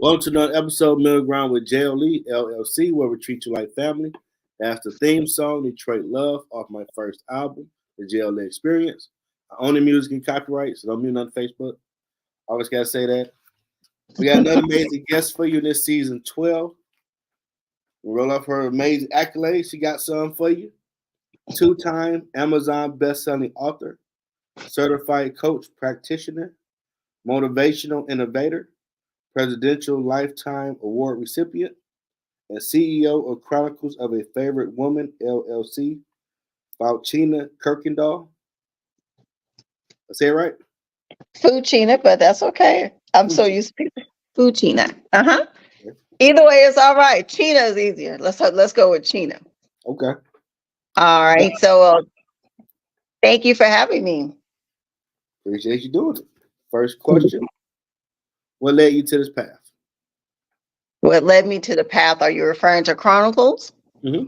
Welcome to another episode of Middle Ground with JLE L.L.C, where we treat you like family. That's the theme song, Detroit Love, off my first album, The JLE Experience. I own the music and copyright, so don't mute on Facebook. Always got to say that. We got another amazing guest for you this season 12. We'll roll up her amazing accolades. She got some for you. 2-time Amazon best-selling author, certified coach practitioner, motivational innovator, Presidential Lifetime Award recipient, and CEO of Chronicles of a Favorite Woman, LLC, Fouchina Kirkendoll. I say it right? Fouchina, but that's okay. I'm so used to Fouchina. Either way, it's all right. China is easier. Let's go with China. Okay. All right. So thank you for having me. Appreciate you doing it. First question. What led you to this path? What led me to the path? Are you referring to Chronicles? Mm-hmm.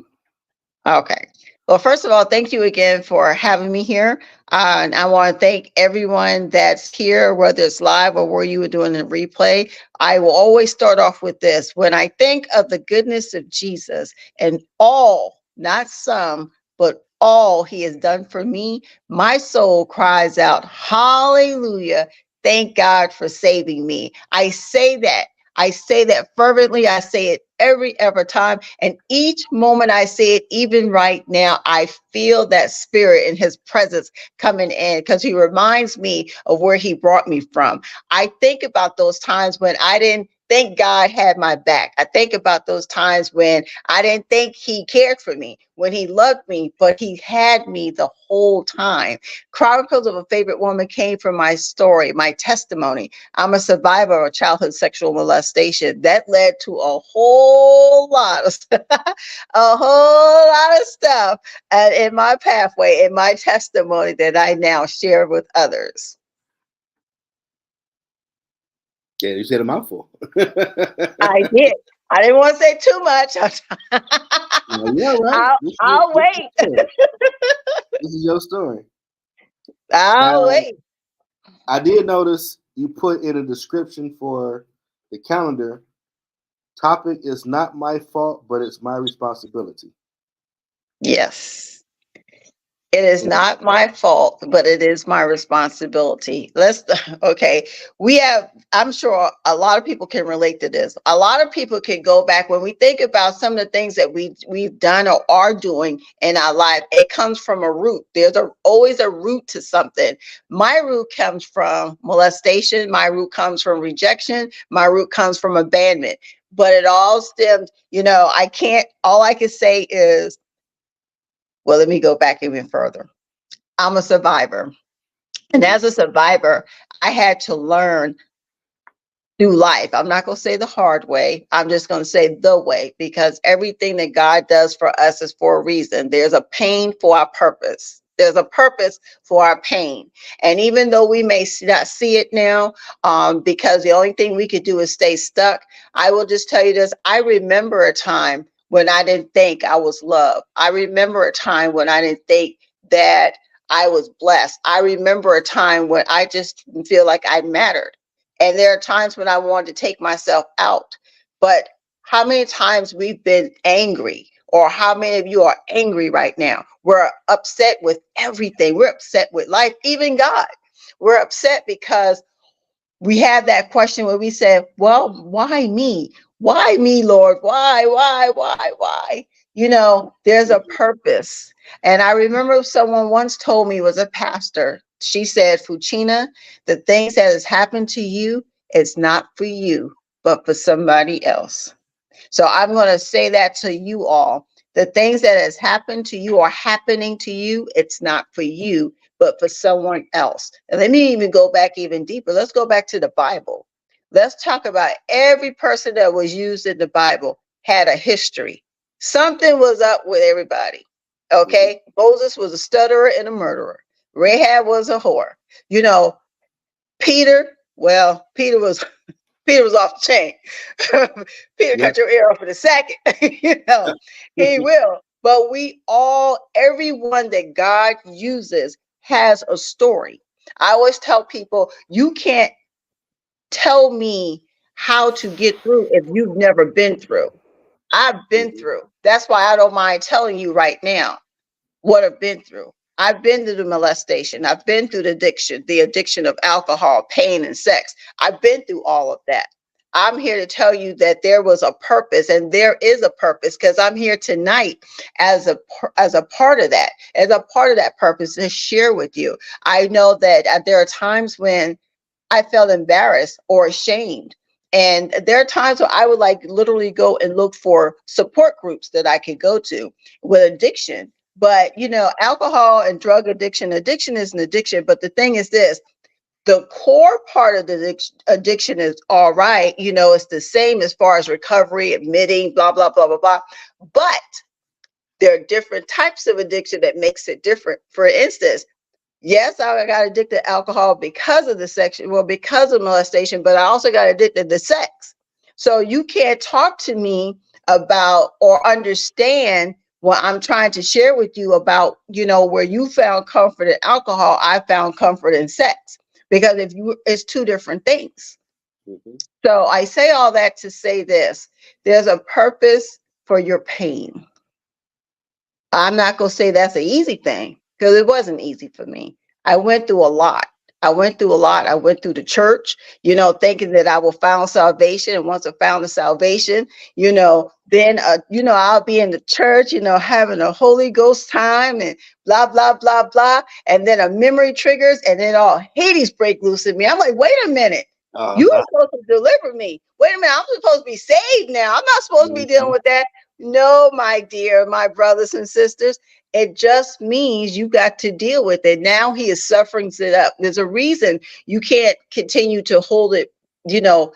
Okay. Well, first of all, thank you again for having me here. And I want to thank everyone that's here, whether it's live or where you were doing a replay. I will always start off with this. When I think of the goodness of Jesus and all, not some, but all he has done for me, my soul cries out, hallelujah. Thank God for saving me. I say that fervently. I say it every time. And each moment I say it, even right now, I feel that spirit and his presence coming in because he reminds me of where he brought me from. I think about those times when I didn't think God had my back. I think about those times when I didn't think he cared for me, when he loved me, but he had me the whole time. Chronicles of a Favorite Woman came from my story, my testimony. I'm a survivor of childhood sexual molestation. That led to a whole lot of stuff in my pathway, in my testimony that I now share with others. Yeah, you said a mouthful. I did. I didn't want to say too much. Yeah, right. I'll wait. This is your story. I'll wait. I did notice you put in a description for the calendar, topic is not my fault, but it's my responsibility. Yes. It is not my fault, but it is my responsibility. I'm sure a lot of people can relate to this. A lot of people can go back when we think about some of the things that we've done or are doing in our life. It comes from a root. There's always a root to something. My root comes from molestation. My root comes from rejection. My root comes from abandonment. But it all stems, all I can say is, well, let me go back even further. I'm a survivor. And as a survivor, I had to learn through life. I'm not going to say the hard way. I'm just going to say the way, because everything that God does for us is for a reason. There's a pain for our purpose. There's a purpose for our pain. And even though we may not see it now, because the only thing we could do is stay stuck, I will just tell you this. I remember a time when I didn't think I was loved. I remember a time when I didn't think that I was blessed. I remember a time when I just didn't feel like I mattered. And there are times when I wanted to take myself out. But how many times we've been angry, or how many of you are angry right now? We're upset with everything. We're upset with life, even God. We're upset because we have that question where we say, well, why me? Why me, Lord? Why? There's a purpose. And I remember someone once told me, was a pastor. She said, Fouchina, the things that has happened to you, it's not for you, but for somebody else. So I'm going to say that to you all. The things that has happened to you or happening to you, it's not for you, but for someone else. And let me even go back even deeper. Let's go back to the Bible. Let's talk about every person that was used in the Bible had a history. Something was up with everybody. Okay. Moses was a stutterer and a murderer. Rahab was a whore. Peter was off the chain. Peter cut your ear off in a second. He will. But everyone that God uses has a story. I always tell people, you can't tell me how to get through if you've never been through. I've been through. That's why I don't mind telling you right now what I've been through. I've been through the molestation. I've been through the addiction of alcohol, pain, and sex. I've been through all of that. I'm here to tell you that there was a purpose, and there is a purpose, because I'm here tonight as a part of that, purpose to share with you. I know that there are times when I felt embarrassed or ashamed. And there are times where I would like literally go and look for support groups that I could go to with addiction. But, you know, alcohol and drug addiction is an addiction. But the thing is this, the core part of the addiction is all right. You know, it's the same as far as recovery, admitting, blah, blah, blah, blah, blah. But there are different types of addiction that makes it different. For instance, yes, I got addicted to alcohol because of because of molestation, but I also got addicted to sex. So you can't talk to me about or understand what I'm trying to share with you about, you know, where you found comfort in alcohol, I found comfort in sex, because it's two different things. Mm-hmm. So I say all that to say this: there's a purpose for your pain. I'm not going to say that's an easy thing, because it wasn't easy for me. I went through a lot. I went through the church, you know, thinking that I will find salvation. And once I found the salvation, you know, then, you know, I'll be in the church, you know, having a Holy Ghost time and blah, blah, blah, blah. And then a memory triggers, and then all Hades break loose in me. I'm like, wait a minute. You were supposed to deliver me. Wait a minute. I'm supposed to be saved now. I'm not supposed to be dealing with that. No, my dear, my brothers and sisters, it just means you got to deal with it. Now he is suffering it up. There's a reason you can't continue to hold it, you know,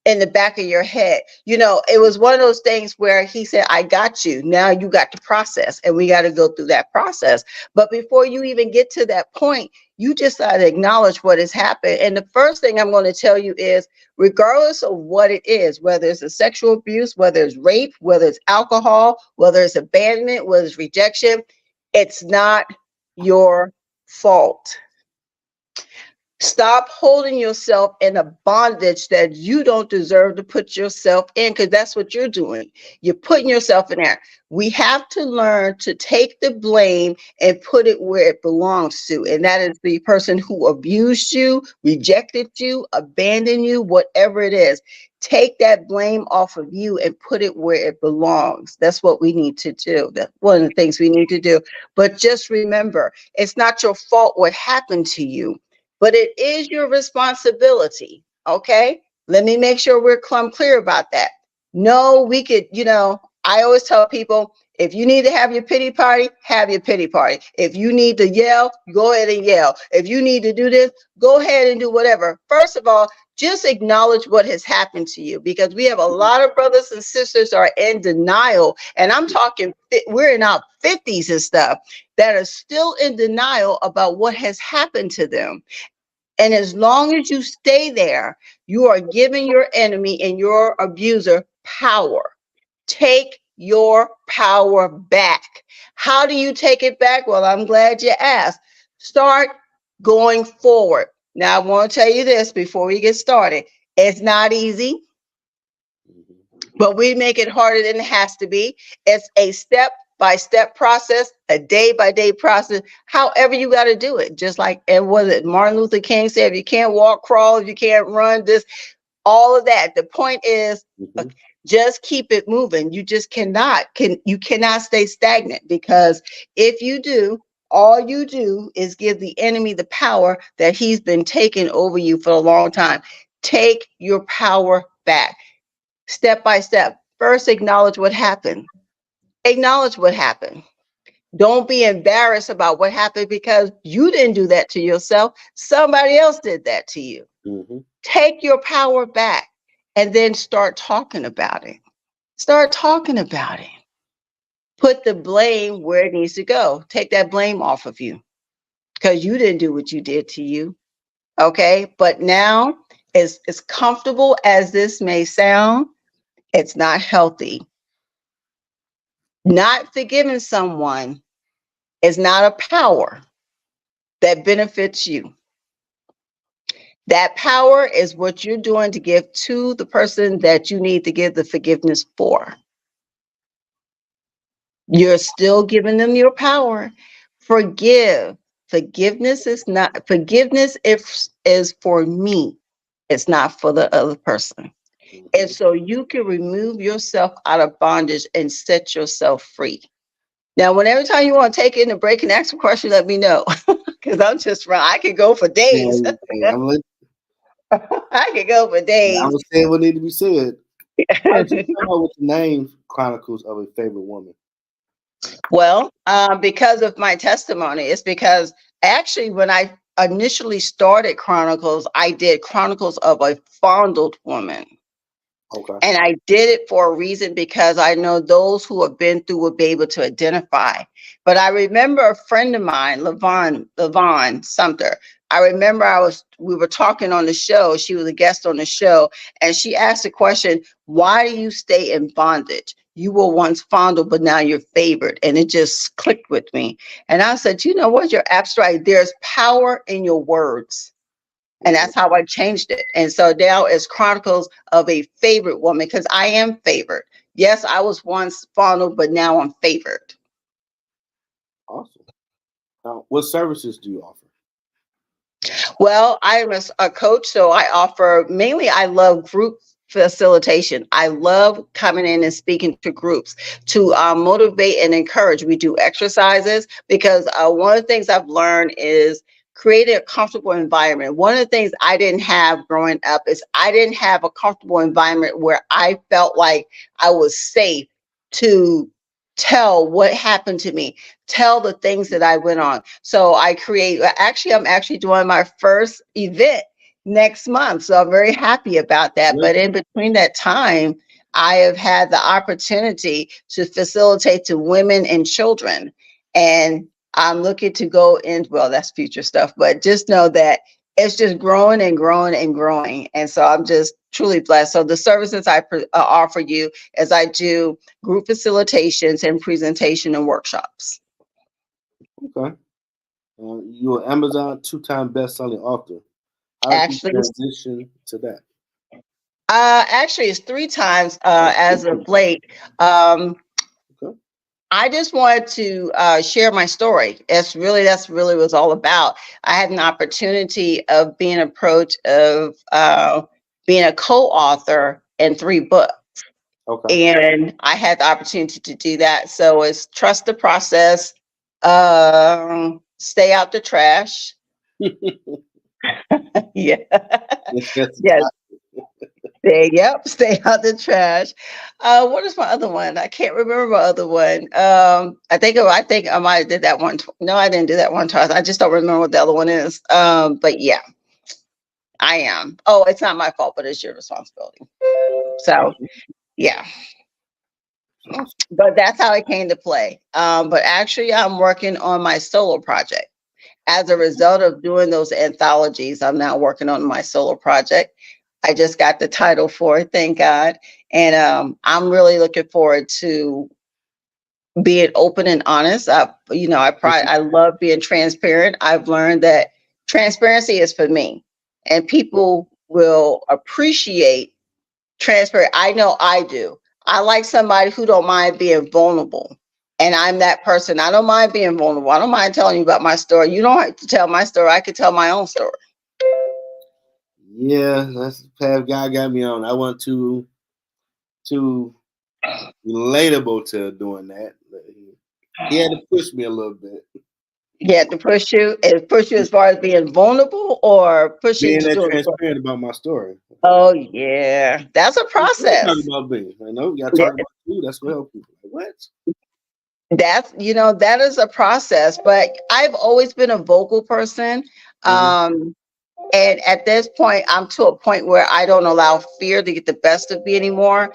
in the back of your head. You know, it was one of those things where he said, I got you. Now you got to process, and we got to go through that process. But before you even get to that point, you just got to acknowledge what has happened. And the first thing I'm going to tell you is, regardless of what it is, whether it's a sexual abuse, whether it's rape, whether it's alcohol, whether it's abandonment, whether it's rejection, it's not your fault. Stop holding yourself in a bondage that you don't deserve to put yourself in, because that's what you're doing. You're putting yourself in there. We have to learn to take the blame and put it where it belongs to. And that is the person who abused you, rejected you, abandoned you, whatever it is. Take that blame off of you and put it where it belongs. That's what we need to do. That's one of the things we need to do. But just remember, it's not your fault what happened to you, but it is your responsibility. Okay. Let me make sure we're clear about that. No, we could, you know, I always tell people, if you need to have your pity party, have your pity party. If you need to yell, go ahead and yell. If you need to do this, go ahead and do whatever. First of all, just acknowledge what has happened to you, because we have a lot of brothers and sisters are in denial. And I'm talking, we're in our 50s and stuff, that are still in denial about what has happened to them. And as long as you stay there, you are giving your enemy and your abuser power. Take your power back. How do you take it back? Well, I'm glad you asked. Start going forward. Now, I want to tell you this before we get started. It's not easy, but we make it harder than it has to be. It's a step-by-step process, a day-by-day process, however you got to do it. Just like, and was it Martin Luther King said, if you can't walk, crawl, if you can't run, this, all of that. The point is, just keep it moving. You just cannot stay stagnant, because if you do, all you do is give the enemy the power that he's been taking over you for a long time. Take your power back. Step by step. First, acknowledge what happened. Acknowledge what happened. Don't be embarrassed about what happened, because you didn't do that to yourself. Somebody else did that to you. Take your power back, and then start talking about it. Start talking about it. Put the blame where it needs to go. Take that blame off of you, because you didn't do what you did to you. Okay. But now, as comfortable as this may sound, it's not healthy. Not forgiving someone is not a power that benefits you. That power is what you're doing to give to the person that you need to give the forgiveness for. You're still giving them your power. Forgive. Forgiveness is for me. It's not for the other person. And so you can remove yourself out of bondage and set yourself free. Now, every time you want to take it in a break and ask a question, let me know. Because I'm just wrong. I could go for days. Yeah, I could go for days. I was saying what needed to be said. How did you come up with the name Chronicles of a Favorite Woman? Well, because of my testimony, it's because actually when I initially started Chronicles, I did Chronicles of a Fondled Woman. Okay. And I did it for a reason, because I know those who have been through will be able to identify. But I remember a friend of mine, Levon Sumter. I remember we were talking on the show. She was a guest on the show, and she asked the question, why do you stay in bondage? You were once fondled, but now you're favored. And it just clicked with me. And I said, you know what? You're absolutely right. There's power in your words. And that's how I changed it. And so now it's Chronicles of a Favorite Woman, because I am favored. Yes, I was once fondled, but now I'm favored. Awesome. Now, what services do you offer? Well, I'm a coach, so I offer mainly, I love group facilitation. I love coming in and speaking to groups to motivate and encourage. We do exercises, because one of the things I've learned is creating a comfortable environment. One of the things I didn't have growing up is I didn't have a comfortable environment where I felt like I was safe to tell what happened to me, tell the things that I went on. So I'm actually doing my first event next month. So I'm very happy about that. But in between that time, I have had the opportunity to facilitate to women and children. And I'm looking to go in, well, that's future stuff, but just know that it's just growing and growing and growing. And so I'm just truly blessed. So the services I offer you is I do group facilitations and presentation and workshops. Okay. You're an Amazon 2-time best-selling author. How did you transition to that? Actually, it's 3 times as of late. I just wanted to share my story. That's really what it's all about. I had an opportunity of being approached of being a co-author in 3 books. Okay. And I had the opportunity to do that. So it's trust the process, stay out the trash. Yeah. Yes. Stay out the trash. What is my other one? I can't remember my other one. I think I might have did that one. No, I didn't do that one twice. I just don't remember what the other one is. But yeah, I am. Oh, it's not my fault, but it's your responsibility. So yeah. But that's how it came to play. But actually, I'm working on my solo project. As a result of doing those anthologies, I'm now working on my solo project. I just got the title for it, thank God. And I'm really looking forward to being open and honest. I love being transparent. I've learned that transparency is for me, and people will appreciate transparent. I know I do. I like somebody who don't mind being vulnerable. And I'm that person. I don't mind being vulnerable. I don't mind telling you about my story. You don't have to tell my story. I can tell my own story. Yeah, that's the path God got me on. I want too relatable to doing that. He had to push me a little bit. He had to push you as far as being vulnerable, or pushing being to that transparent about my story. Oh yeah, that's a process. Talk about me. I know you got to talk about you. That's what helps people. Like, what? That is a process. But I've always been a vocal person. And at this point, I'm to a point where I don't allow fear to get the best of me anymore,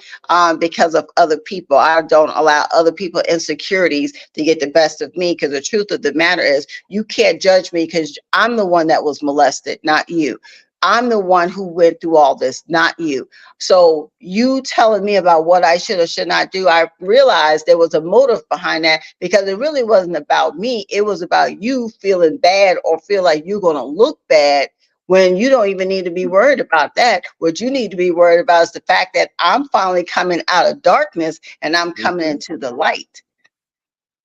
because of other people. I don't allow other people's insecurities to get the best of me, because the truth of the matter is you can't judge me, because I'm the one that was molested, not you. I'm the one who went through all this, not you. So you telling me about what I should or should not do, I realized there was a motive behind that, because it really wasn't about me. It was about you feeling bad or feel like you're going to look bad when you don't even need to be worried about that. What you need to be worried about is the fact that I'm finally coming out of darkness and I'm coming into the light,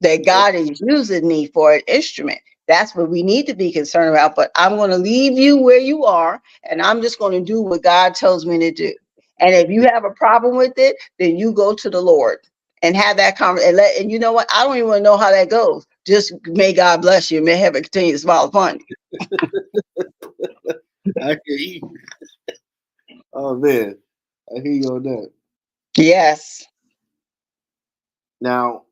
that God is using me for an instrument. That's what we need to be concerned about. But I'm going to leave you where you are, and I'm just going to do what God tells me to do. And if you have a problem with it, then you go to the Lord and have that conversation. And you know what? I don't even want to know how that goes. Just may God bless you. May heaven continue to smile upon you. I hear you. Oh man, I hear you on that. Yes. Now,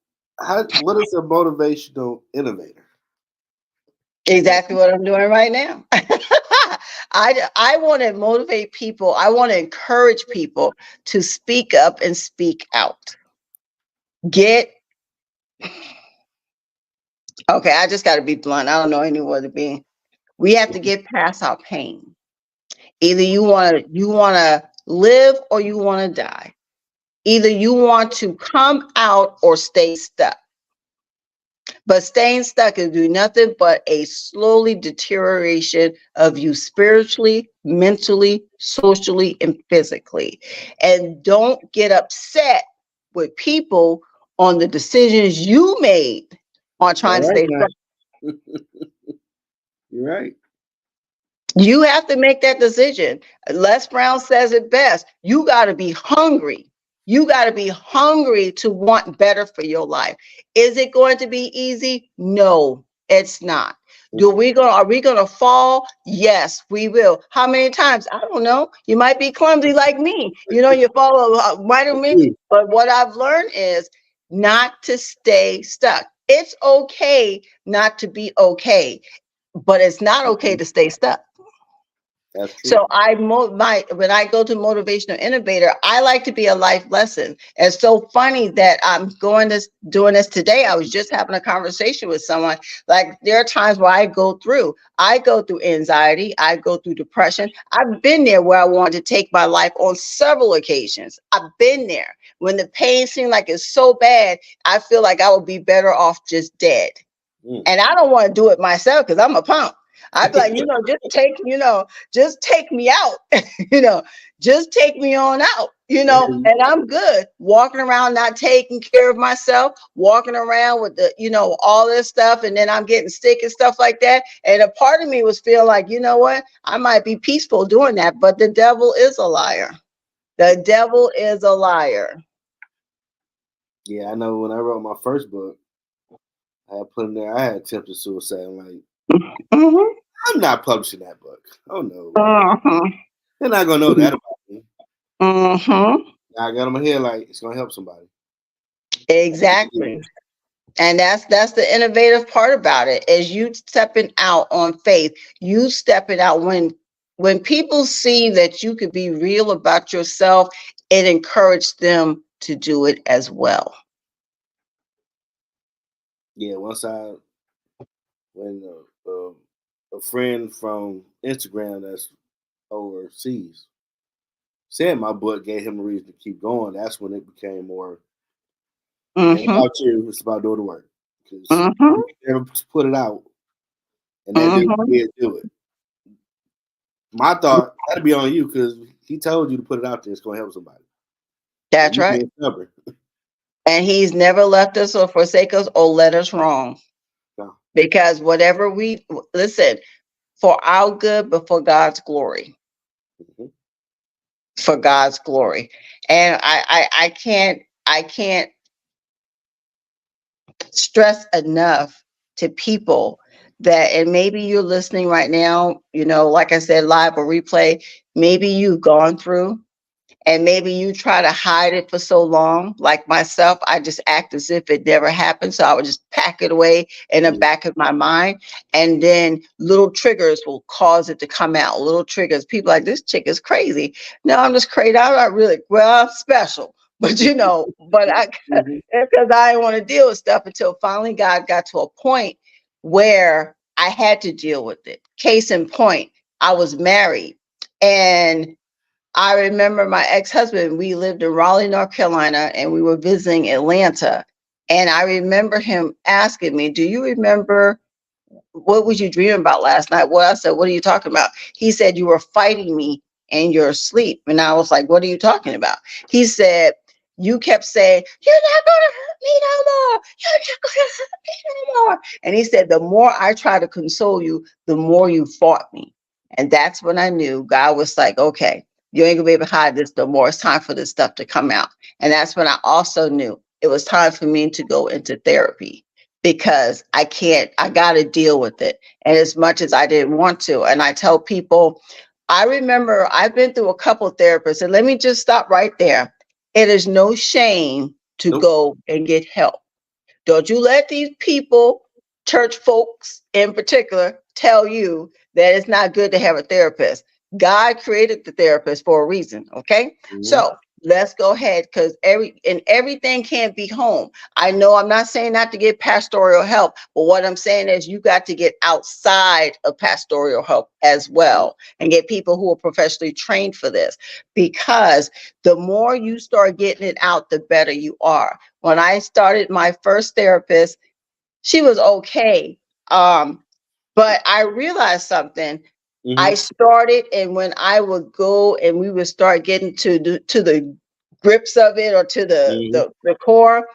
what is a motivational innovator? Exactly what I'm doing right now. I want to motivate people. I want to encourage people to speak up and speak out. Okay, I just got to be blunt. I don't know anywhere to be. We have to get past our pain. Either you want to live or you want to die. Either you want to come out or stay stuck. But staying stuck is do nothing but a slowly deterioration of you spiritually, mentally, socially, and physically. And don't get upset with people on the decisions you made on trying to stay stuck. You're right. You have to make that decision. Les Brown says it best. You got to be hungry. You got to be hungry to want better for your life. Is it going to be easy? No, it's not. Are we going to fall? Yes, we will. How many times? I don't know. You might be clumsy like me. You fall right on me. But what I've learned is not to stay stuck. It's okay not to be okay, but it's not okay to stay stuck. So when I go to motivational innovator, I like to be a life lesson. It's so funny that I'm doing this today. I was just having a conversation with someone. Like there are times where I go through anxiety, I go through depression. I've been there where I wanted to take my life on several occasions. I've been there when the pain seemed like it's so bad. I feel like I would be better off just dead. And I don't want to do it myself because I'm a punk. I'd be like, just take me out, just take me on out, and I'm good walking around, not taking care of myself, walking around with all this stuff. And then I'm getting sick and stuff like that. And a part of me was feeling like, you know what, I might be peaceful doing that, but the devil is a liar. The devil is a liar. Yeah, I know when I wrote my first book, I had put in there, I had attempted suicide. I'm like, I'm not publishing that book. Oh no. They're not gonna know that about me. I got in my head like it's gonna help somebody. Exactly. And that's the innovative part about it, is you stepping out on faith. You stepping out when people see that you could be real about yourself, it encourages them to do it as well. Yeah, when a friend from Instagram that's overseas said my book gave him a reason to keep going, that's when it became more about you. It's about doing the work. Because you never put it out, and that did do it. My thought that'd be on you because he told you to put it out there. It's going to help somebody. That's right. And he's never left us or forsake us or led us wrong. No. Because whatever we listen, for our good, but for God's glory. For God's glory. And I can't stress enough to people that, and maybe you're listening right now, like I said, live or replay, maybe you've gone through and maybe you try to hide it for so long. Like myself, I just act as if it never happened. So I would just pack it away in the back of my mind. And then little triggers will cause it to come out. Little triggers. People like, this chick is crazy. No, I'm just crazy. I'm not really, I'm special. But because I didn't want to deal with stuff until finally God got to a point where I had to deal with it. Case in point, I was married, and I remember my ex-husband, we lived in Raleigh, North Carolina, and we were visiting Atlanta. And I remember him asking me, do you remember what was you dreaming about last night? Well, I said, what are you talking about? He said, you were fighting me in your sleep. And I was like, what are you talking about? He said, you kept saying, you're not going to hurt me no more. You're not going to hurt me no more. And he said, the more I try to console you, the more you fought me. And that's when I knew God was like, okay, you ain't gonna be able to hide this no more. It's time for this stuff to come out. And that's when I also knew it was time for me to go into therapy, because I got to deal with it. And as much as I didn't want to, and I tell people, I remember I've been through a couple therapists, and let me just stop right there. It is no shame to go and get help. Don't you let these people, church folks in particular, tell you that it's not good to have a therapist. God created the therapist for a reason. Okay. Mm-hmm. So let's go ahead, because everything can't be home. I know I'm not saying not to get pastoral help, but what I'm saying is you got to get outside of pastoral help as well and get people who are professionally trained for this, because the more you start getting it out, the better you are. When I started my first therapist, she was okay. But I realized something. Mm-hmm. I started, and when I would go and we would start getting to the grips of it, or to the core,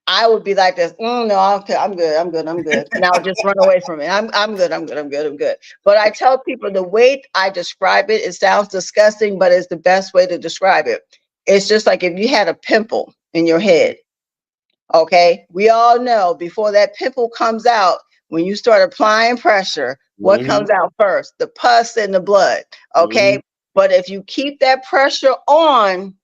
I would be like this. No, I'm good. And I would just run away from it. I'm good. But I tell people, the way I describe it, it sounds disgusting, but it's the best way to describe it. It's just like if you had a pimple in your head. Okay. We all know before that pimple comes out, when you start applying pressure, what comes out first? The pus and the blood. Okay. But if you keep that pressure on,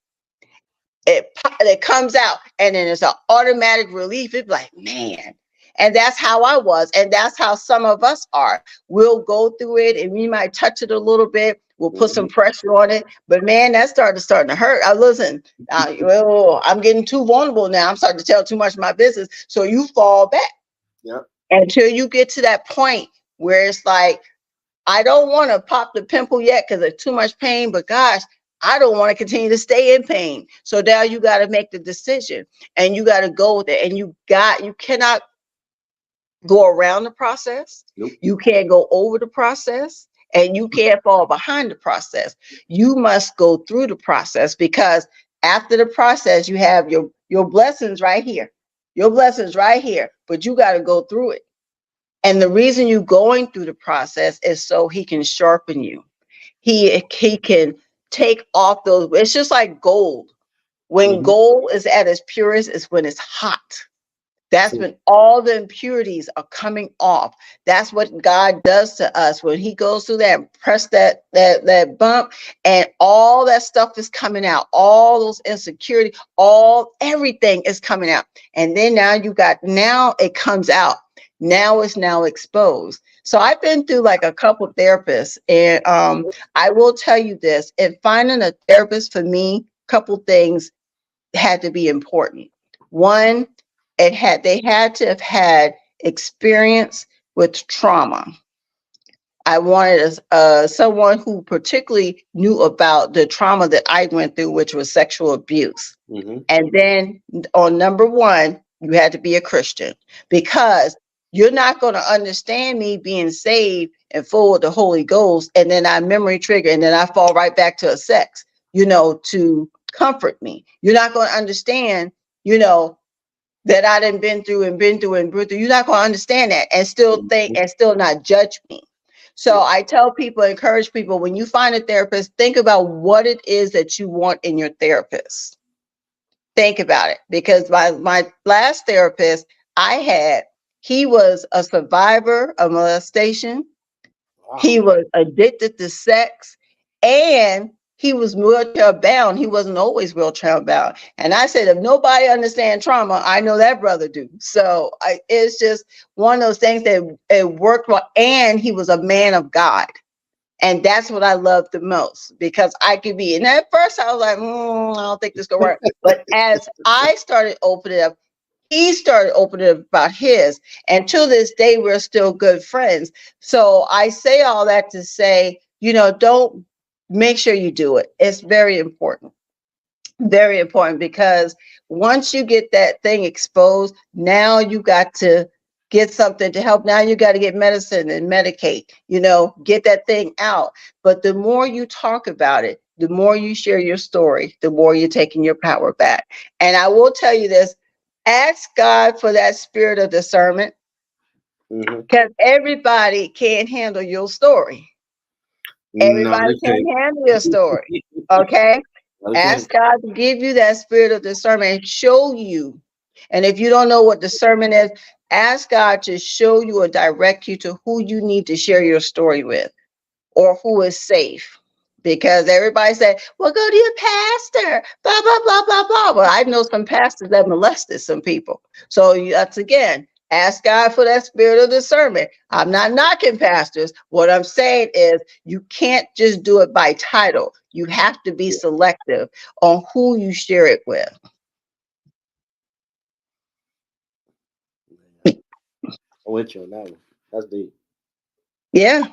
it comes out, and then it's an automatic relief. It's like, man. And that's how I was. And that's how some of us are. We'll go through it, and we might touch it a little bit. We'll put some pressure on it. But man, that's starting to hurt. Listen, I'm getting too vulnerable now. I'm starting to tell too much of my business. So you fall back. Yep. Until you get to that point where it's like, I don't want to pop the pimple yet because there's too much pain, but gosh, I don't want to continue to stay in pain. So now you got to make the decision, and you got to go with it. And you cannot go around the process. Nope. You can't go over the process, and you can't fall behind the process. You must go through the process, because after the process, you have your blessings right here. Your blessings right here, but you got to go through it. And the reason you're going through the process is so he can sharpen you. He can take off those. It's just like gold. When gold is at its purest is when it's hot. That's when all the impurities are coming off. That's what God does to us when he goes through that and press that bump, and all that stuff is coming out. All those insecurity, everything is coming out. And then now it comes out. Now it's exposed. So I've been through like a couple of therapists, and I will tell you this: in finding a therapist for me, a couple things had to be important. One, they had to have had experience with trauma. I wanted someone who particularly knew about the trauma that I went through, which was sexual abuse. And then on number one, you had to be a Christian, because you're not going to understand me being saved and full of the Holy Ghost, and then I memory trigger, and then I fall right back to a sex, to comfort me. You're not going to understand, that I done been through. You're not going to understand that and still think and still not judge me. So I tell people, encourage people, when you find a therapist, think about what it is that you want in your therapist. Think about it, because my last therapist he was a survivor of molestation. Wow. He was addicted to sex, and he was wheelchair bound. He wasn't always wheelchair bound. And I said, if nobody understands trauma, I know that brother do. So it's just one of those things that it worked well. And he was a man of God. And that's what I loved the most, because I could be. And at first I was like, I don't think this going to work. But as I started opening up, he started opening up about his. And to this day, we're still good friends. So I say all that to say, don't make sure you do it. It's very important. Very important, because once you get that thing exposed, now you got to get something to help. Now you got to get medicine and medicate, get that thing out. But the more you talk about it, the more you share your story, the more you're taking your power back. And I will tell you this, ask God for that spirit of discernment, because everybody can't handle your story. No, Everybody they can't can't. handle your story. Okay. No, they can't. Ask God to give you that spirit of discernment and show you. And if you don't know what discernment is, ask God to show you or direct you to who you need to share your story with, or who is safe. Because everybody said, well, go to your pastor, blah, blah, blah, blah, blah. Well, I know some pastors that molested some people. So that's, again, ask God for that spirit of discernment. I'm not knocking pastors. What I'm saying is you can't just do it by title. You have to be selective on who you share it with. I'm with you on that one. That's deep. Yeah.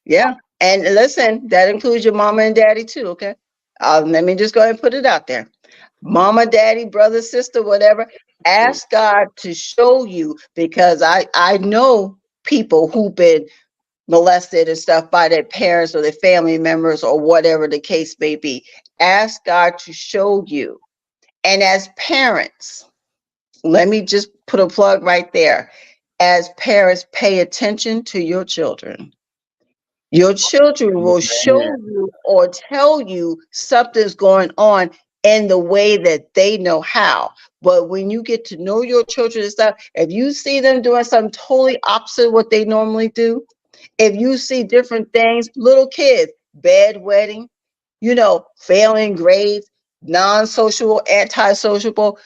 Yeah. And listen, that includes your mama and daddy too. Okay. Let me just go ahead and put it out there. Mama, daddy, brother, sister, whatever. Ask God to show you, because I know people who've been molested and stuff by their parents or their family members or whatever the case may be. Ask God to show you. And as parents, let me just put a plug right there. As parents, pay attention to your children. Your children will show Man. you or tell you something's going on in the way that they know how. But when you get to know your children and stuff, if you see them doing something totally opposite of what they normally do, if you see different things, little kids, bedwetting, failing grades, non-sociable, antisociable,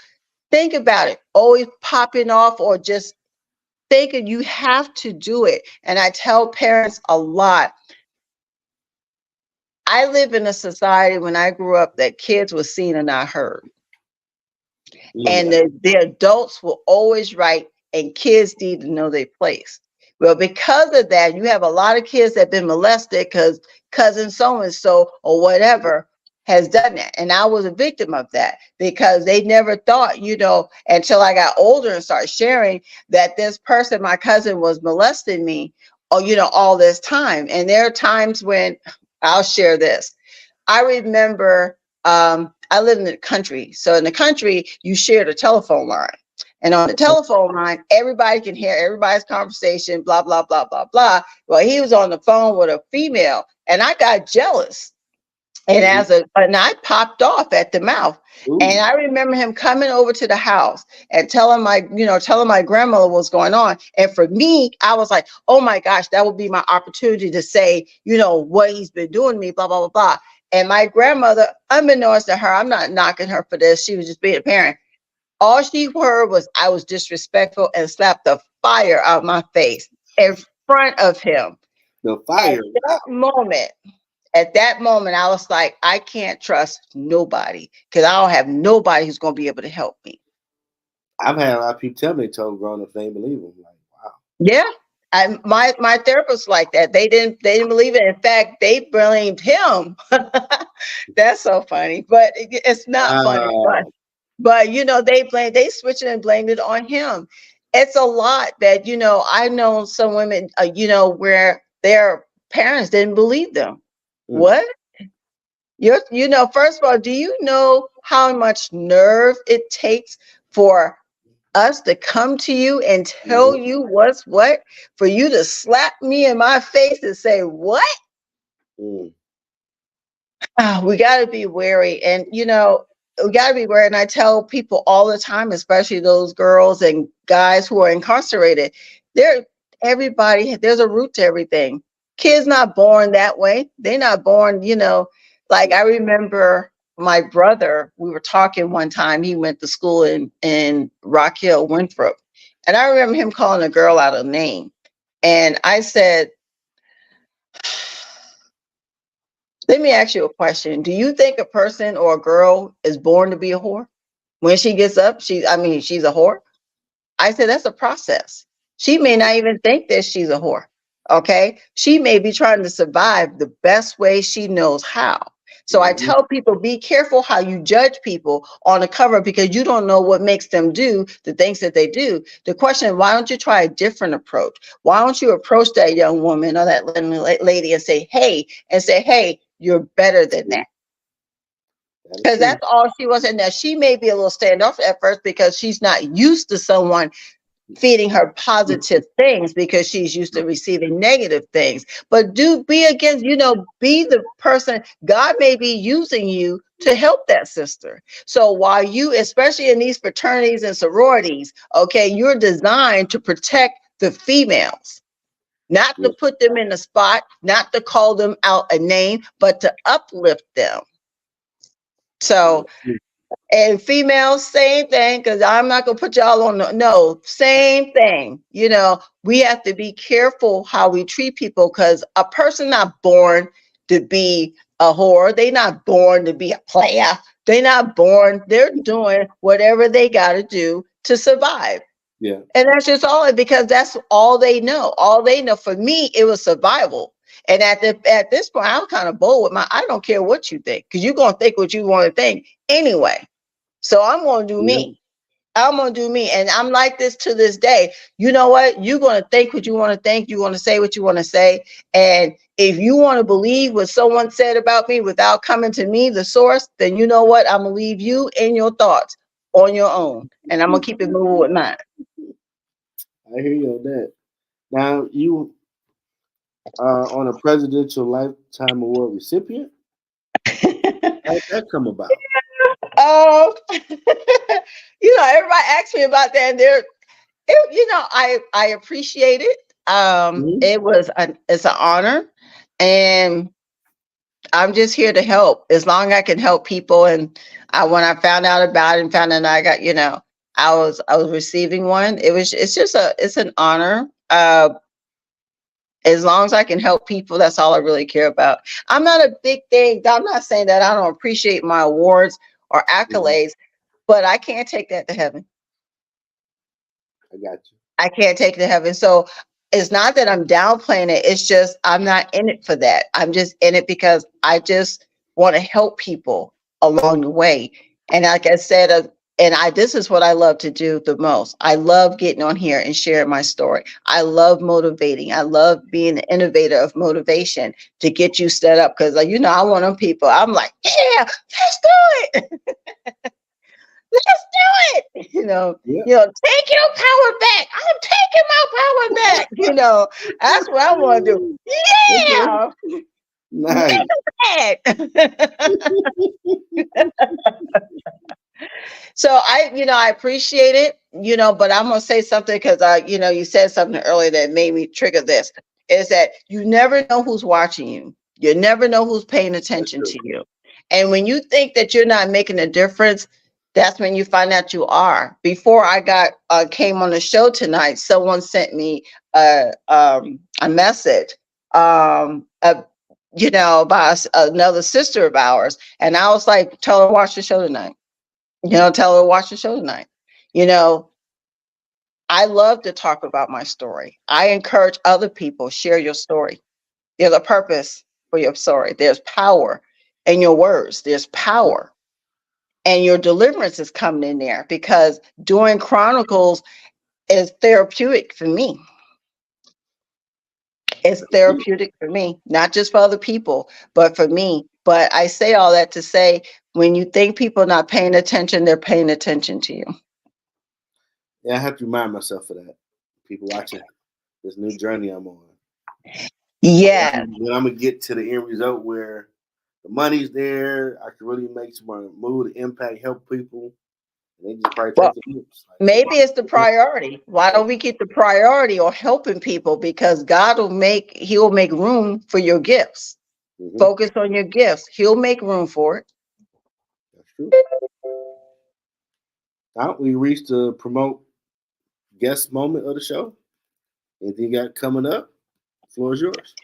think about it. Always popping off or just thinking you have to do it. And I tell parents a lot, I live in a society when I grew up that kids were seen and not heard. And the adults will always right, and kids need to know their place. Well, because of that, you have a lot of kids that have been molested because cousin so-and-so or whatever has done that. And I was a victim of that because they never thought, until I got older and started sharing that this person, my cousin, was molesting me, all this time. And there are times when I'll share this. I remember I live in the country. So in the country, you share the telephone line. And on the telephone line, everybody can hear everybody's conversation, blah, blah, blah, blah, blah. Well, he was on the phone with a female, and I got jealous. And and I popped off at the mouth. And I remember him coming over to the house and telling my grandmother what's going on. And for me, I was like, oh my gosh, that would be my opportunity to say, what he's been doing to me, blah, blah, blah, blah. And my grandmother, unbeknownst to her, I'm not knocking her for this, she was just being a parent. All she heard was I was disrespectful and slapped the fire out of my face in front of him. The fire. At that moment, I was like, I can't trust nobody because I don't have nobody who's going to be able to help me. I've had a lot of people tell me they told grown ups they ain't believe them. Like, wow. Yeah. And my therapist like that. They didn't believe it. In fact, they blamed him. That's so funny, but it's not funny. But they switched it and blamed it on him. It's a lot that I know some women where their parents didn't believe them. What? First of all, do you know how much nerve it takes for us to come to you and tell you what's what, for you to slap me in my face and say, what? We got to be wary. And, we got to be wary. And I tell people all the time, especially those girls and guys who are incarcerated, there's a root to everything. Kids not born that way. They're not born, like I remember my brother, we were talking one time, he went to school in Rock Hill, Winthrop. And I remember him calling a girl out a name. And I said, let me ask you a question. Do you think a person or a girl is born to be a whore? When she gets up, she's a whore? I said, that's a process. She may not even think that she's a whore. Okay. She may be trying to survive the best way she knows how. So I tell people, be careful how you judge people on the cover, because you don't know what makes them do the things that they do. The question is, why don't you try a different approach? Why don't you approach that young woman or that lady and say, hey, you're better than that. Because that's all she was. And now she may be a little standoffish at first because she's not used to someone feeding her positive things, because she's used to receiving negative things. But be the person. God may be using you to help that sister. So while you, especially in these fraternities and sororities, okay, you're designed to protect the females, not to put them in a spot, not to call them out a name, but to uplift them. So, and females, same thing, because I'm not going to put y'all on no, same thing. We have to be careful how we treat people, because a person not born to be a whore. They're not born to be a player. They're not born. They're doing whatever they got to do to survive. Yeah. And that's just all, because that's all they know. All they know. For me, it was survival. And at this point, I'm kind of bold with I don't care what you think, because you're going to think what you want to think anyway. So I'm going to do me. I'm going to do me. And I'm like this to this day. You know what? You're going to think what you want to think. You're going to say what you want to say. And if you want to believe what someone said about me without coming to me, the source, then you know what? I'm going to leave you and your thoughts on your own. And I'm going to keep it moving with mine. I hear you on that. Now, you are on a Presidential Lifetime Award recipient. How did that come about? Everybody asks me about that, and I appreciate it. It's an honor, and I'm just here to help as long as I can help people. And when I found out about it and found out I got, I was receiving one. It's an honor. As long as I can help people, that's all I really care about. I'm not a big thing. I'm not saying that I don't appreciate my awards or accolades, but I can't take that to heaven. I got you. I can't take it to heaven. So it's not that I'm downplaying it. It's just I'm not in it for that. I'm just in it because I just want to help people along the way. And like I said, this is what I love to do the most. I love getting on here and sharing my story. I love motivating. I love being the innovator of motivation to get you set up. Because, I want them people. I'm like, yeah, let's do it. Let's do it. Take your power back. I'm taking my power back. That's what I want to do. Yeah. Nice. So I appreciate it, but I'm going to say something because, you said something earlier that made me trigger this, is that you never know who's watching you. You never know who's paying attention to you. And when you think that you're not making a difference, that's when you find out you are. Before I came on the show tonight, someone sent me a message, about another sister of ours. And I was like, tell her to watch the show tonight. Tell her to watch the show tonight. I love to talk about my story. I encourage other people, share your story. There's a purpose for your story. There's power in your words. There's power. And your deliverance is coming in there, because doing Chronicles is therapeutic for me. It's therapeutic for me, not just for other people, but for me. But I say all that to say, when you think people are not paying attention, they're paying attention to you. Yeah, I have to remind myself of that. People watching this new journey I'm on. Yeah. When I'm going to get to the end result where the money's there, I can really make some move, impact, help people. And they just probably take the moves. Maybe it's the priority. Why don't we keep the priority on helping people? Because God will make room for your gifts. Mm-hmm. Focus on your gifts. He'll make room for it. That's true. Now we reached the promote guest moment of the show. Anything you got coming up? The floor is yours.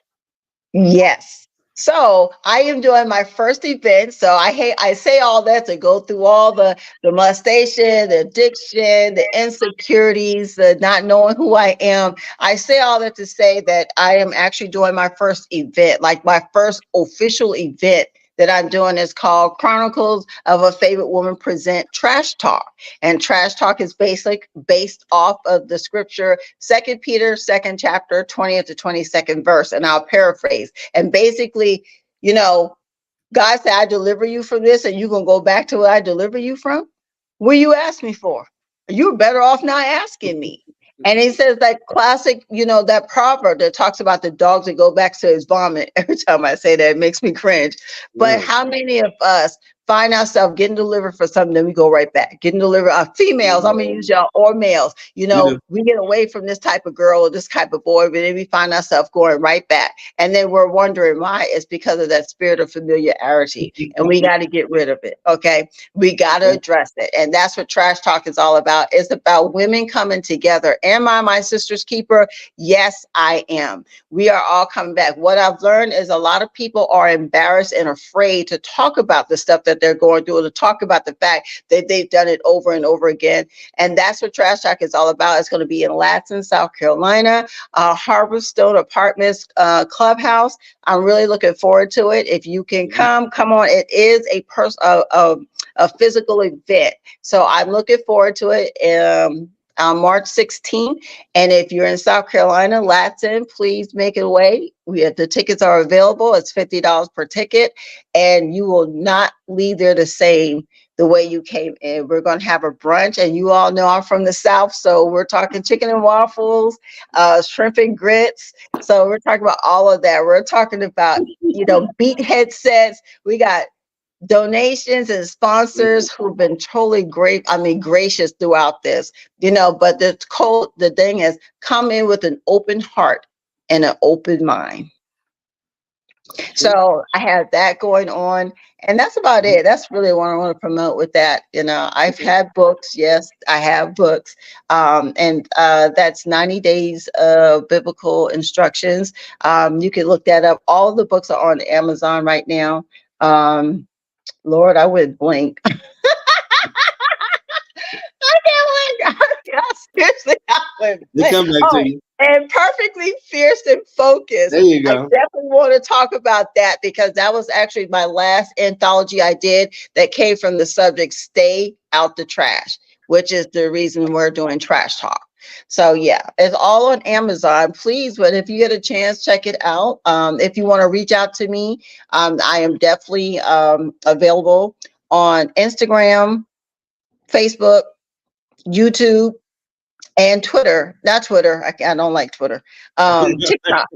Yes. So I am doing my first event. So I say all that to go through all the molestation, the addiction, the insecurities, the not knowing who I am. I say all that to say that I am actually doing my first event, like my first official event that I'm doing is called Chronicles of a Favorite Woman Present Trash Talk. And Trash Talk is based off of the scripture, 2 Peter, 2nd chapter, 20th to 22nd verse. And I'll paraphrase. And basically, you know, God said, I deliver you from this, and you're going to go back to what I deliver you from? What you asked me for? You're better off not asking me. And he says that classic, you know, that proverb that talks about the dogs that go back to his vomit. Every time I say that, it makes me cringe. But how many of us find ourselves getting delivered for something, then we go right back, getting delivered? Females, I'm going to use y'all, or males. You know, we get away from this type of girl or this type of boy, but then we find ourselves going right back. And then we're wondering why. It's because of that spirit of familiarity. And we got to get rid of it. Okay. We got to address it. And that's what Trash Talk is all about. It's about women coming together. Am I my sister's keeper? Yes, I am. We are all coming back. What I've learned is a lot of people are embarrassed and afraid to talk about the stuff that they're going through, or to talk about the fact that they've done it over and over again. And that's what Trash Talk is all about. It's going to be in Latson, South Carolina, Harborstone Apartments Clubhouse. I'm really looking forward to it. If you can come on. It is a physical event. So I'm looking forward to it. On March 16th. And if you're in South Carolina, Latson, please make it away. The tickets are available. It's $50 per ticket, and you will not leave there the same the way you came in. We're going to have a brunch, and you all know I'm from the South, so we're talking chicken and waffles, shrimp and grits. So we're talking about all of that. We're talking about, you know, beat headsets. We got donations and sponsors who've been totally gracious throughout this, you know, but the thing is, come in with an open heart and an open mind. So I have that going on, and that's about it. That's really what I want to promote with that. You know, I've had books. Yes, I have books. And that's 90 days of biblical instructions. You can look that up. All the books are on Amazon right now. Lord, I went blank. I can't blank. Seriously, I went blank. They come back to you. And Perfectly Fierce and Focused. There you go. I definitely want to talk about that, because that was actually my last anthology I did that came from the subject, Stay Out the Trash, which is the reason we're doing Trash Talk. So yeah, it's all on Amazon, please. But if you get a chance, check it out. If you want to reach out to me, I am definitely available on Instagram, Facebook, YouTube, and Twitter. Not Twitter. I don't like Twitter. TikTok.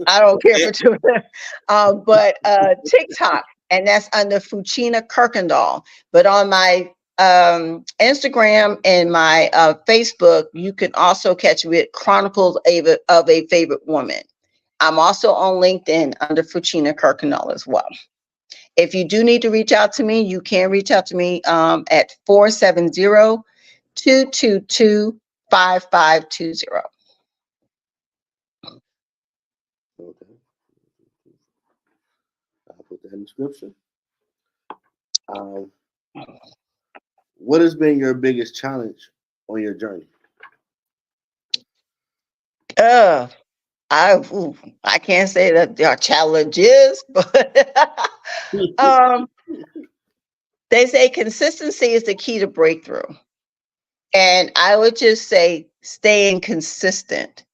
I don't care for Twitter. But TikTok, and that's under Fouchina Kirkendoll. But on my Instagram and my Facebook, you can also catch me at Chronicles of a Favorite Woman. I'm also on LinkedIn under Fouchina Kirkendoll as well. If you do need to reach out to me, you can reach out to me at 470-222-5520. Okay. I'll put that in the description. What has been your biggest challenge on your journey? I can't say that there are challenges, but they say consistency is the key to breakthrough. And I would just say staying consistent.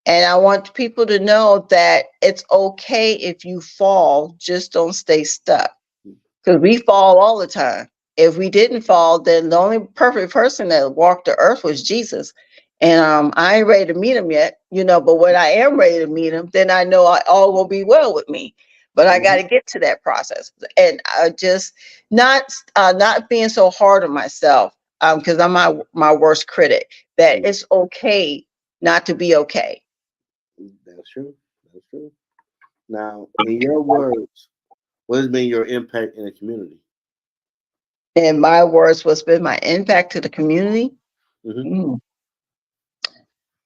And I want people to know that it's okay if you fall, just don't stay stuck. Because we fall all the time. If we didn't fall, then the only perfect person that walked the earth was Jesus. And I ain't ready to meet him yet, you know, but when I am ready to meet him, then I know all will be well with me. But I got to get to that process, and just not being so hard on myself, because I'm my worst critic, that it's okay not to be okay. That's true. That's true. Now, in your words, what has been your impact in the community? In my words, what's been my impact to the community? Mm-hmm.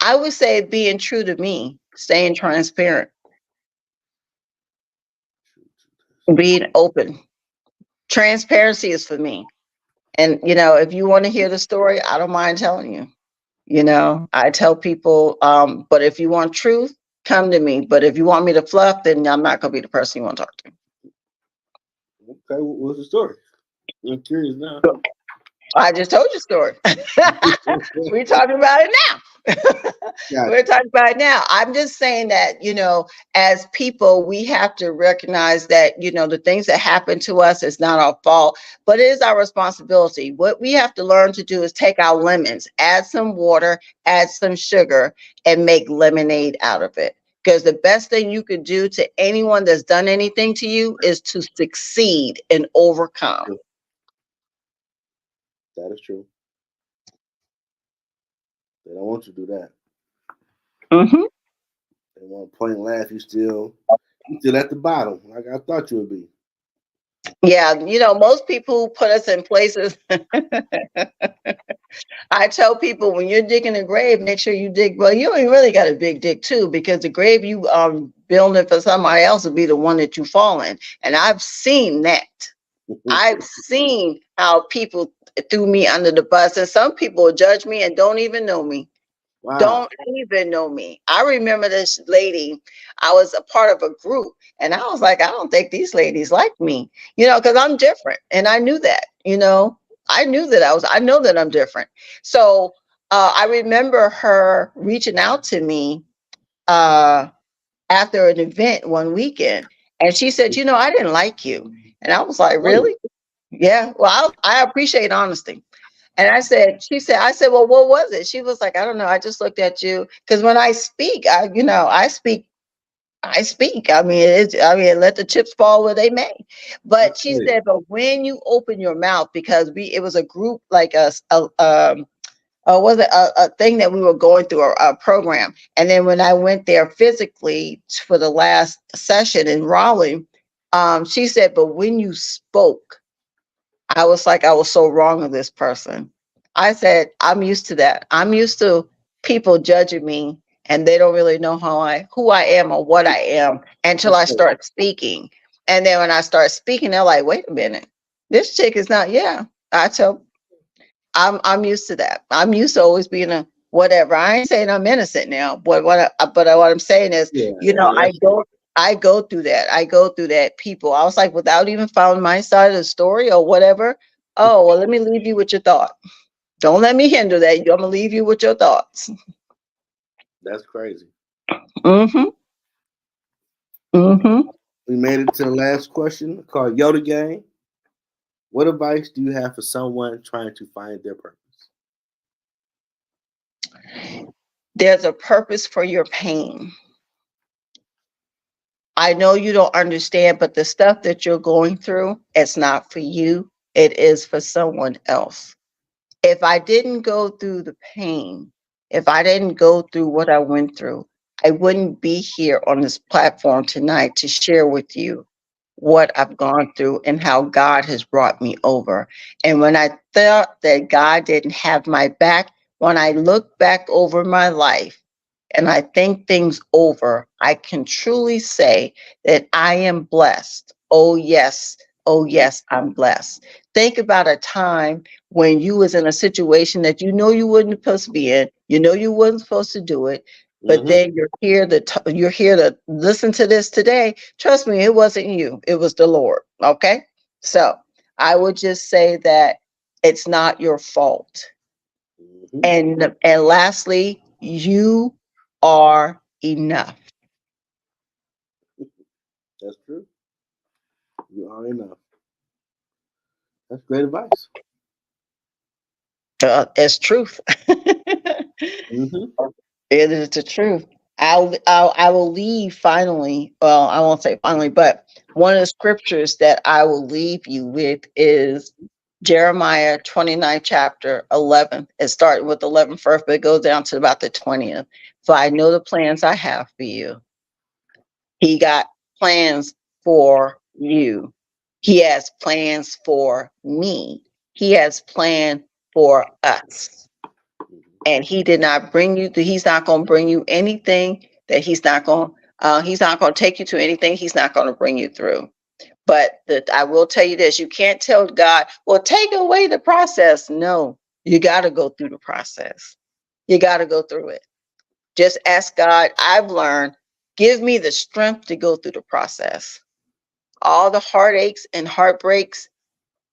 I would say being true to me, staying transparent, being open. Transparency is for me. And, you know, if you want to hear the story, I don't mind telling you. You know, I tell people, but if you want truth, come to me. But if you want me to fluff, then I'm not going to be the person you want to talk to. Okay, what's the story? I'm curious now. I just told you a story. We're talking about it now. We're talking about it now. I'm just saying that, as people, we have to recognize that, the things that happen to us is not our fault, but it is our responsibility. What we have to learn to do is take our lemons, add some water, add some sugar, and make lemonade out of it. Because the best thing you could do to anyone that's done anything to you is to succeed and overcome. That is true. They don't want you to do that. Mm-hmm. They want to point and laugh. You still at the bottom, like I thought you would be. Yeah, most people put us in places. I tell people, when you're digging a grave, make sure you dig. Well, you ain't really got a big dig too, because the grave you building for somebody else will be the one that you fall in. And I've seen that. I've seen how people threw me under the bus, and some people judge me and don't even know me. Wow. Don't even know me. I remember this lady. I was a part of a group, and I was like, I don't think these ladies like me, because I'm different, and I knew that. I knew that I know that I'm different. So I remember her reaching out to me after an event one weekend, and she said, I didn't like you, and I was like, really? Yeah. Well, I appreciate honesty. And I said, I said, well, what was it? She was like, I don't know. I just looked at you. Because when I speak, I speak. I mean, let the chips fall where they may. But she said, but when you open your mouth, because it was a group, like was it a thing that we were going through, a program. And then when I went there physically for the last session in Raleigh, she said, but when you spoke, I was like, I was so wrong with this person. I said, I'm used to that. I'm used to people judging me, and they don't really know who I am or what I am until I start speaking. And then when I start speaking, they're like, wait a minute, this chick is not, yeah. I'm used to that. I'm used to always being a whatever. I ain't saying I'm innocent now, but what I'm saying is, I go through that. I go through that. People, I was like, without even following my side of the story or whatever. Oh, well, let me leave you with your thought. Don't let me hinder that. I'm gonna leave you with your thoughts. That's crazy. Mm-hmm. Mm-hmm. We made it to the last question called Yoda Game. What advice do you have for someone trying to find their purpose? There's a purpose for your pain. I know you don't understand, but the stuff that you're going through, it's not for you. It is for someone else. If I didn't go through the pain, if I didn't go through what I went through, I wouldn't be here on this platform tonight to share with you what I've gone through and how God has brought me over. And when I thought that God didn't have my back, when I look back over my life, and I think things over, I can truly say that I am blessed. Oh yes, I'm blessed. Think about a time when you was in a situation that you wasn't supposed to be in, you wasn't supposed to do it, but then you're here to listen to this today. Trust me, it wasn't you, it was the Lord. Okay, so I would just say that it's not your fault. And lastly, you are enough. That's true. You are enough. That's great advice. It's truth. It is the truth. I will leave finally. Well, I won't say finally, but one of the scriptures that I will leave you with is Jeremiah 29, chapter 11. It starts with 11 first, but it goes down to about the 20th. For I know the plans I have for you. He got plans for you. He has plans for me. He has planned for us. And he did not bring you to, he's not going to bring you anything that he's not going to take you to anything he's not going to bring you through. But I will tell you this, you can't tell God, well, take away the process. No, you got to go through the process. You got to go through it. Just ask God. I've learned, give me the strength to go through the process. All the heartaches and heartbreaks,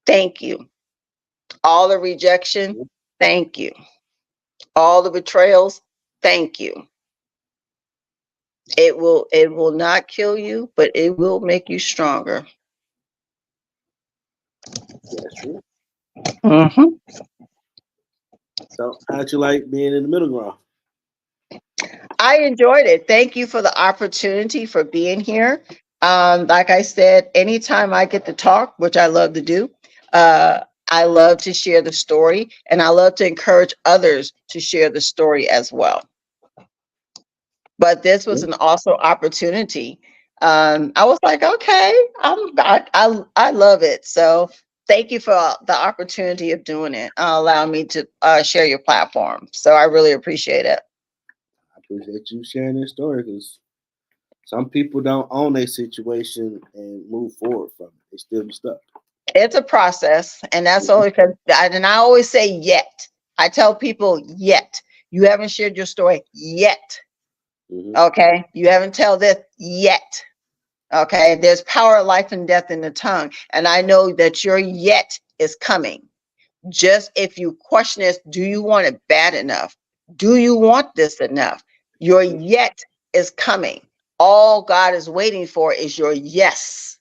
thank you. All the rejection, thank you. All the betrayals, thank you. It will not kill you, but it will make you stronger. That's true. Mm-hmm. So how'd you like being in the middle ground? I enjoyed it. Thank you for the opportunity for being here. Like I said, anytime I get to talk, which I love to do, I love to share the story, and I love to encourage others to share the story as well. But this was an awesome opportunity. I was like, okay, I love it. So thank you for the opportunity of doing it. Allow me to share your platform. So I really appreciate it. I appreciate you sharing this story, because some people don't own their situation and move forward from it. They still be stuck. It's a process, and that's only because, and I always say yet. I tell people yet. You haven't shared your story yet. Mm-hmm. Okay, you haven't told this yet. Okay, there's power of life and death in the tongue, and I know that your yet is coming. Just if you question this, do you want it bad enough? Do you want this enough? Your yet is coming. All God is waiting for is your yes.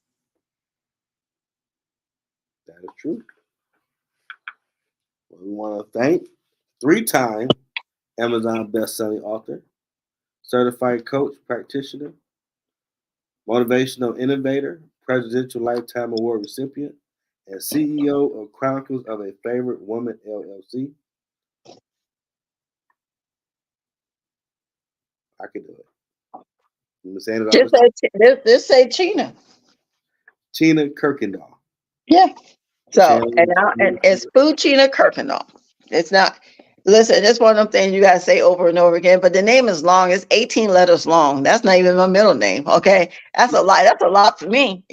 That is true. Well, we want to thank 3-time Amazon best-selling author, certified coach, practitioner, motivational innovator, Presidential Lifetime Award recipient, and CEO of Chronicles of a Favorite Woman, LLC. I can do it. You saying it Just say China. Fouchina Kirkendoll. Yeah. So, and it's Fouchina Kirkendoll. It's not, listen, it's one of them things you got to say over and over again, but the name is long. It's 18 letters long. That's not even my middle name. Okay. That's a lot. That's a lot for me.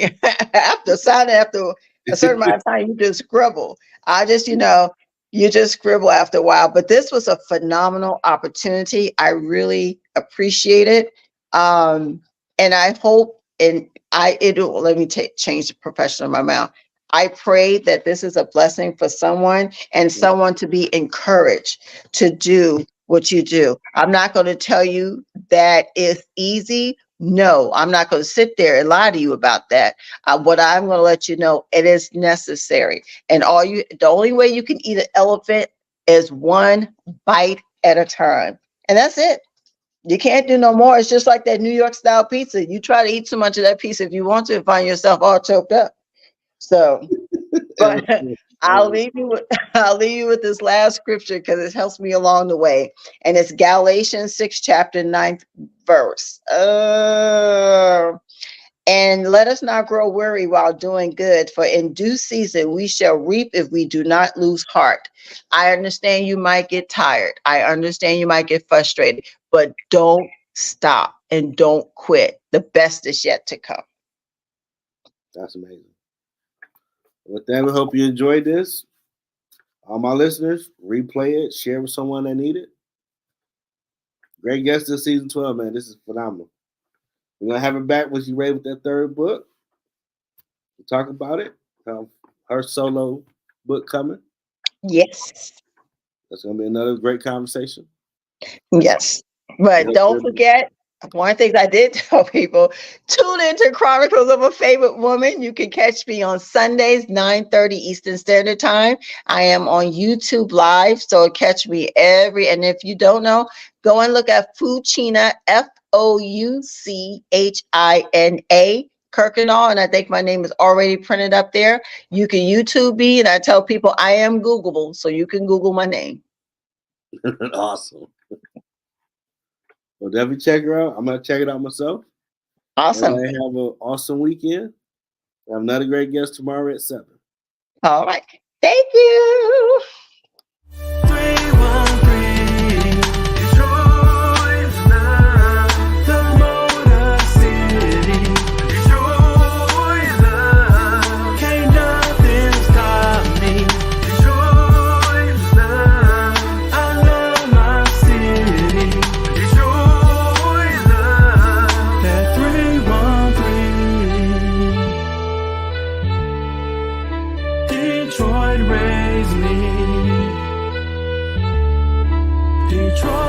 After signing, after a certain amount of time, you just scribble. You just scribble after a while, but this was a phenomenal opportunity. I really appreciate it. And I hope, let me change the profession of my mouth. I pray that this is a blessing for someone, and someone to be encouraged to do what you do. I'm not going to tell you that it's easy. No, I'm not going to sit there and lie to you about that. What I'm going to let you know, it is necessary. And the only way you can eat an elephant is one bite at a time. And that's it. You can't do no more. It's just like that New York style pizza. You try to eat too much of that pizza, if you want to, find yourself all choked up. So, but I'll leave you with this last scripture, because it helps me along the way, and it's Galatians 6 chapter 9th verse. And let us not grow weary while doing good, for in due season we shall reap if we do not lose heart. I understand you might get tired. I understand you might get frustrated, but don't stop and don't quit. The best is yet to come. That's amazing. With that, we hope you enjoyed this. All my listeners, replay it, share with someone that need it. Great guest this season 12, man. This is phenomenal. We're going to have her back when she's ready with that third book. We'll talk about it. Her solo book coming. Yes. That's going to be another great conversation. Yes. But don't forget, one of the things I did tell people, tune into Chronicles of a Favorite Woman. You can catch me on Sundays, 9:30 Eastern Standard Time. I am on YouTube Live, so catch me and if you don't know, go and look at Fouchina, Fouchina Kirkendoll, and I think my name is already printed up there. You can YouTube me, and I tell people I am Googleable, so you can Google my name. Awesome. Well, definitely check her out. I'm going to check it out myself. Awesome. And have an awesome weekend. I have another great guest tomorrow at 7. All right. Thank you. Detroit.